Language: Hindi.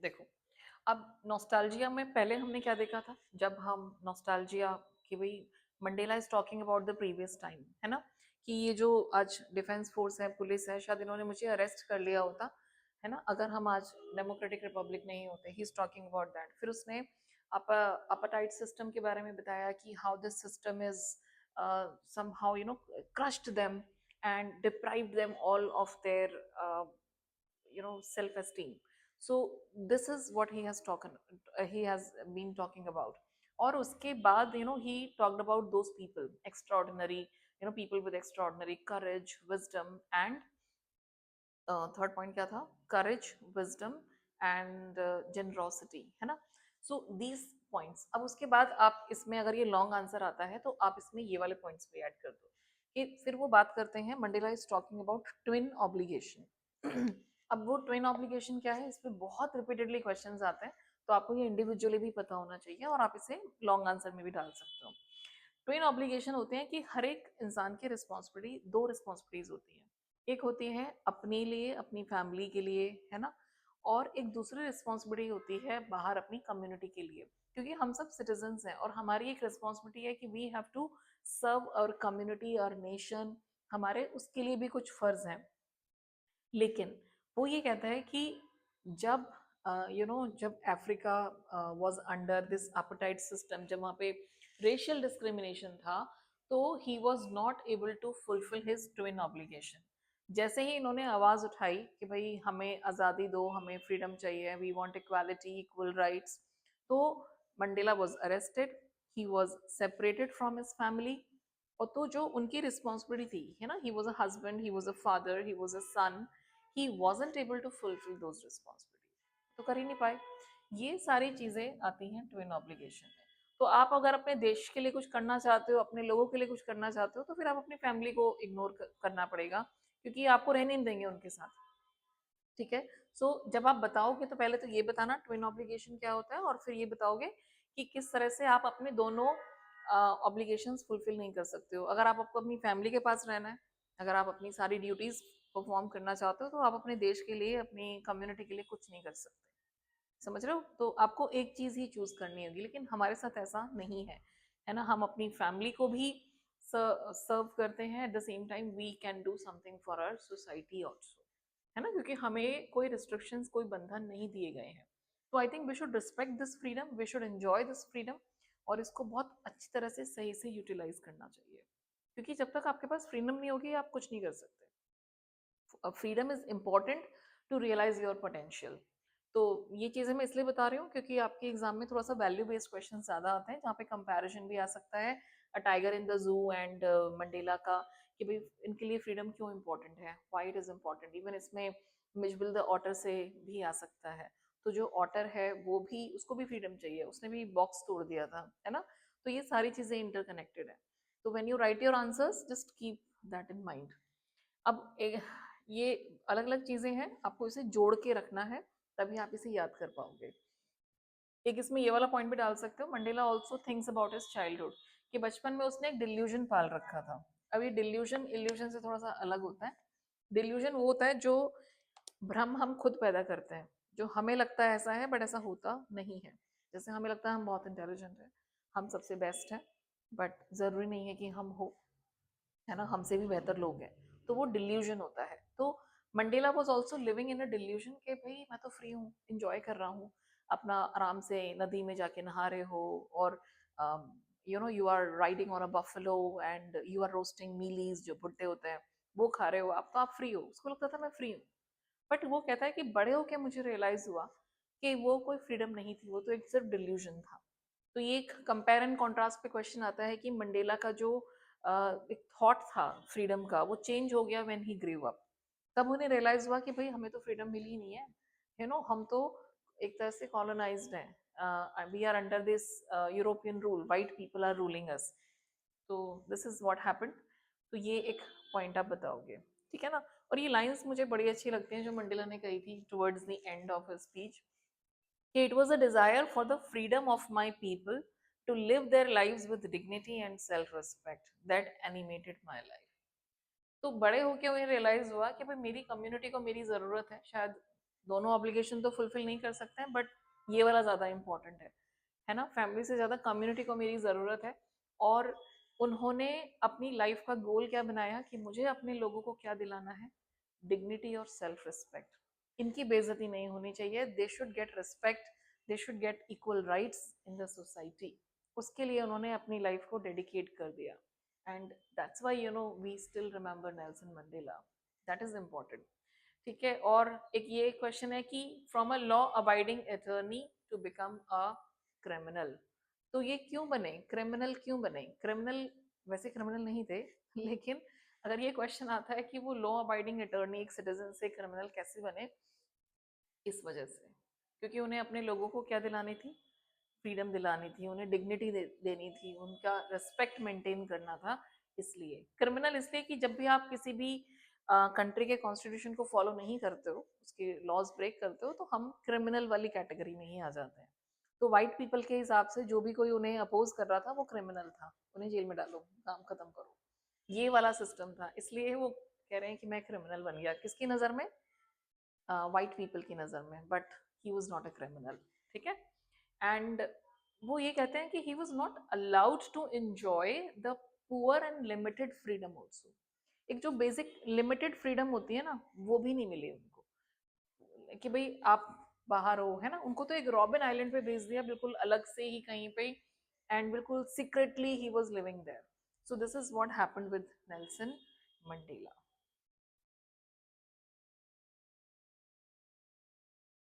देखो, अब नॉस्टैल्जिया में पहले हमने क्या देखा था, जब हम नॉस्टैल्जिया कि भाई Mandela is talking about the previous time, है ना, कि ये जो आज डिफेंस फोर्स है, पुलिस है, शायद इन्होंने मुझे अरेस्ट कर लिया होता, है ना, अगर हम आज डेमोक्रेटिक रिपब्लिक नहीं होते। He is talking about that. फिर उसने अपाटाइट सिस्टम के बारे में बताया कि how this system is somehow crushed them and deprived them all of their self esteem. So this is what he has been talking about. और उसके बाद he talked about those people extraordinary, people with extraordinary courage, wisdom and third point क्या था, करेज, विजडम एंड जेनरोसिटी, है ना। सो दीज पॉइंट्स, अब उसके बाद आप इसमें अगर ये लॉन्ग आंसर आता है तो आप इसमें ये वाले पॉइंट्स भी ऐड कर दो कि फिर वो बात करते हैं, Mandela is talking about twin obligation. अब वो ट्विन ऑब्लिगेशन क्या है, इस पे बहुत रिपीटेडली क्वेश्चंस आते हैं, तो आपको ये इंडिविजुअली भी पता होना चाहिए और आप इसे लॉन्ग आंसर में भी डाल सकते हो। ट्विन ऑब्लिगेशन होते हैं कि हर एक इंसान की रिस्पॉन्सिबिलिटी, दो रिस्पॉन्सिबिलिटीज होती हैं। एक होती है अपने लिए, अपनी फैमिली के लिए, है ना, और एक दूसरी रिस्पॉन्सिबिलिटी होती है बाहर अपनी कम्युनिटी के लिए, क्योंकि हम सब सिटीजन्स हैं और हमारी एक रिस्पॉन्सिबिलिटी है कि we have to serve our community और नेशन, हमारे उसके लिए भी कुछ फर्ज हैं। लेकिन वो ये कहता है कि जब जब Africa was under this apartheid system, जब वहाँ पे रेशियल डिस्क्रिमिनेशन था, तो he was not able to fulfil his twin obligation. जैसे ही इन्होंने आवाज उठाई कि भाई हमें आज़ादी दो, हमें फ्रीडम चाहिए, we want equality, equal rights, तो Mandela was arrested, he was separated from his family. और तो जो उनकी रिस्पॉन्सिबिलिटी थी, है ना, he was a husband, he was a father, he was a son, he wasn't able to fulfill those responsibilities, तो कर ही नहीं पाए। ये सारी चीजें आती हैं ट्विन ऑब्लिगेशन में। तो आप अगर अपने देश के लिए कुछ करना चाहते हो, अपने लोगों के लिए कुछ करना चाहते हो, तो फिर आप अपनी फैमिली को इग्नोर करना पड़ेगा, क्योंकि आपको रहने नहीं देंगे उनके साथ। ठीक है। सो जब आप बताओगे तो पहले तो ये बताना ट्विन ऑब्लिगेशन क्या होता है, और फिर ये बताओगे कि किस तरह से आप अपने दोनों ऑब्लिगेशंस फुलफिल नहीं कर सकते हो। अगर आपको अपनी फैमिली के पास रहना है, अगर आप अपनी सारी ड्यूटीज परफॉर्म करना चाहते हो, तो आप अपने देश के लिए, अपनी कम्युनिटी के लिए कुछ नहीं कर सकते। समझ रहे हो? तो आपको एक चीज ही चूज करनी होगी, लेकिन हमारे साथ ऐसा नहीं है ना। हम अपनी फैमिली को भी सर्व करते हैं, at the same time we can do something for our society also, है ना, क्योंकि हमें कोई रिस्ट्रिक्शंस, कोई बंधन नहीं दिए गए हैं। तो I think we should respect this freedom, we should enjoy this freedom, और इसको बहुत अच्छी तरह से सही से यूटिलाइज करना चाहिए, क्योंकि जब तक आपके पास फ्रीडम नहीं होगी आप कुछ नहीं कर सकते। Freedom is important to realize your potential. तो ये चीज़ें मैं इसलिए बता रही हूँ क्योंकि आपके एग्जाम में थोड़ा सा वैल्यू बेस्ड क्वेश्चन ज़्यादा आते हैं, जहाँ पे कंपैरिजन भी आ सकता है a tiger in the zoo and Mandela का, कि भाई इनके लिए फ्रीडम क्यों इंपॉर्टेंट है, why it is important. Even इसमें मिशबिल द ऑटर से भी आ सकता है। तो जो ऑटर है वो भी, उसको भी फ्रीडम चाहिए, उसने भी बॉक्स तोड़ दिया था, है ना। तो ये सारी चीज़ें इंटरकनेक्टेड है। तो when you right your answers just keep that in mind. अब ये अलग अलग चीजें हैं, आपको इसे जोड़ के रखना है, तभी आप इसे याद कर पाओगे। एक इसमें ये वाला पॉइंट भी डाल सकते हो, Mandela also thinks about his childhood, कि बचपन में उसने एक डिल्यूजन पाल रखा था। अब ये डिल्यूजन इल्यूजन से थोड़ा सा अलग होता है। डिल्यूजन वो होता है जो भ्रम हम खुद पैदा करते हैं, जो हमें लगता है ऐसा है बट ऐसा होता नहीं है। जैसे हमें लगता है हम बहुत इंटेलिजेंट हैं, हम सबसे बेस्ट हैं, बट जरूरी नहीं है कि हम हो, है ना, हमसे भी बेहतर लोग हैं। तो वो डिल्यूजन होता है। तो Mandela was also living in a delusion के भाई मैं तो फ्री हूँ, इंजॉय कर रहा हूँ, अपना आराम से नदी में जाके नहा रहे हो, और you are riding on a buffalo and you are roasting mealies, जो भुट्टे होते हैं, वो खा रहे हो आप, तो आप फ्री हो। उसको लगता था मैं फ्री हूँ। बट वो कहता है कि बड़े होके मुझे रियलाइज हुआ कि वो कोई फ्रीडम नहीं थी, वो तो एक सिर्फ डिल्यूजन था। तो ये एक कंपेयर एंड कॉन्ट्रास्ट पे क्वेश्चन आता है कि मंडेला का जो एक थॉट था फ्रीडम का, वो चेंज हो गया व्हेन ही ग्रेव अप। तब उन्हें रियलाइज हुआ कि भाई हमें तो फ्रीडम मिली ही नहीं है, हम तो एक तरह से कॉलोनाइज्ड हैं, we are under this European rule, white people are ruling us. तो दिस इज व्हाट हैपेंड। तो ये एक पॉइंट आप बताओगे, ठीक है ना। और ये लाइंस मुझे बड़ी अच्छी लगती हैं जो मंडेला ने कही थी towards the end of his speech, कि it was a desire for the freedom of my people to live their lives with dignity and self respect that animated my life। तो बड़े होके उन्हें रियलाइज हुआ कि भाई मेरी कम्युनिटी को मेरी जरूरत है, शायद दोनों ऑब्लिगेशन तो फुलफिल नहीं कर सकते हैं, बट ये वाला ज़्यादा इंपॉर्टेंट है ना। फैमिली से ज़्यादा कम्युनिटी को मेरी ज़रूरत है। और उन्होंने अपनी लाइफ का गोल क्या बनाया कि मुझे अपने लोगों को क्या दिलाना है, डिग्निटी और सेल्फ रिस्पेक्ट। इनकी बेइज्जती नहीं होनी चाहिए, they should get respect, they should get equal rights in the society. उसके लिए उन्होंने अपनी लाइफ को डेडिकेट कर दिया। And that's why we still remember Nelson Mandela. That is important. ठीक है। और एक ये क्वेश्चन है कि from a law abiding attorney to become a criminal, तो ये क्यों बने क्रिमिनल, क्यों बने क्रिमिनल? वैसे क्रिमिनल नहीं थे लेकिन अगर ये क्वेश्चन आता है कि वो लॉ अबाइडिंग अटर्नी एक सिटीजन से क्रिमिनल कैसे बने, इस वजह से क्योंकि उन्हें अपने लोगों को क्या दिलानी थी, फ्रीडम दिलानी थी, उन्हें डिग्निटी देनी थी, उनका रिस्पेक्ट मेंटेन करना था। इसलिए क्रिमिनल इसलिए कि जब भी आप किसी भी कंट्री के कॉन्स्टिट्यूशन को फॉलो नहीं करते हो, उसके लॉज ब्रेक करते हो, तो हम क्रिमिनल वाली कैटेगरी में ही आ जाते हैं। तो वाइट पीपल के हिसाब से जो भी कोई उन्हें अपोज कर रहा था वो क्रिमिनल था, उन्हें जेल में डालो, काम खत्म करो, ये वाला सिस्टम था। इसलिए वो कह रहे हैं कि मैं क्रिमिनल बन गया, किसकी नज़र में, वाइट पीपल की नज़र में, but he was not a criminal. ठीक है। एंड वो ये कहते हैं कि he was not allowed to enjoy the poor and limited freedom also. एक जो बेसिक लिमिटेड फ्रीडम होती है ना, वो भी नहीं मिली उनको, कि भाई आप बाहर हो, है ना। उनको तो एक रॉबिन आइलैंड पे भेज दिया, बिल्कुल अलग से ही कहीं पे, एंड बिल्कुल secretly he was living there. So this is what happened with Nelson Mandela.